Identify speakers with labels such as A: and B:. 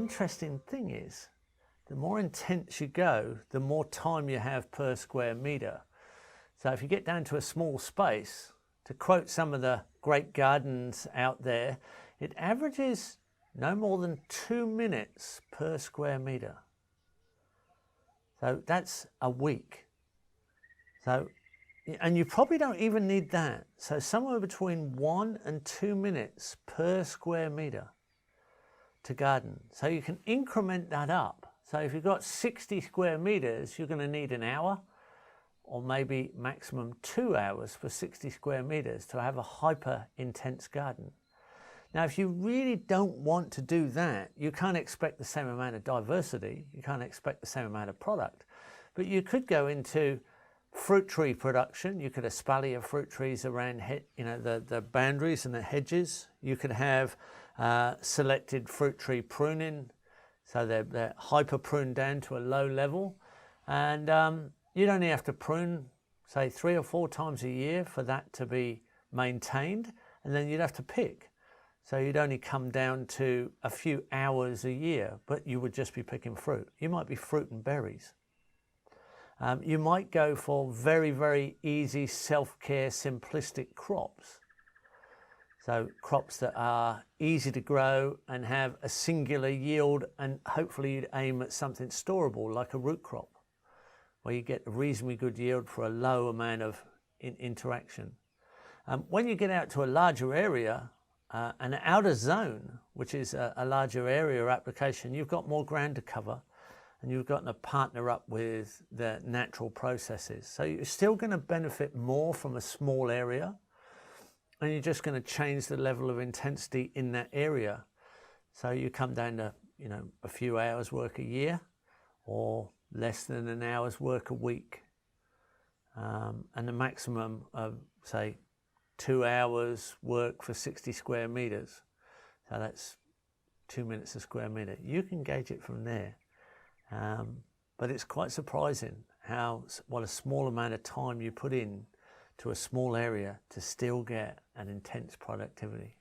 A: interesting thing is, the more intense you go, the more time you have per square metre. So if you get down to a small space, to quote some of the great gardens out there, it averages no more than 2 minutes per square metre. So that's a week. So, and you probably don't even need that. So somewhere between 1 and 2 minutes per square metre to garden. So you can increment that up. So if you've got 60 square metres, you're going to need an hour, or maybe maximum 2 hours for 60 square metres to have a hyper intense garden. Now, if you really don't want to do that, you can't expect the same amount of diversity, you can't expect the same amount of product, but you could go into fruit tree production. You could espalier fruit trees around the boundaries and the hedges. You could have selected fruit tree pruning, so they're hyper pruned down to a low level, and you'd only have to prune, say, 3 or 4 times a year for that to be maintained, and then you'd have to pick. So you'd only come down to a few hours a year, but you would just be picking fruit. You might be fruit and berries. You might go for very, very easy self-care, simplistic crops. So crops that are easy to grow and have a singular yield, and hopefully you'd aim at something storable like a root crop, where you get a reasonably good yield for a low amount of interaction. When you get out to a larger area, an outer zone, which is a larger area application, you've got more ground to cover, and you've got to partner up with the natural processes. So you're still going to benefit more from a small area, and you're just going to change the level of intensity in that area. So you come down to, a few hours work a year, or less than an hour's work a week, and the maximum of, say, 2 hours work for 60 square metres. So that's 2 minutes a square metre. You can gauge it from there. But it's quite surprising what a small amount of time you put in to a small area to still get an intense productivity.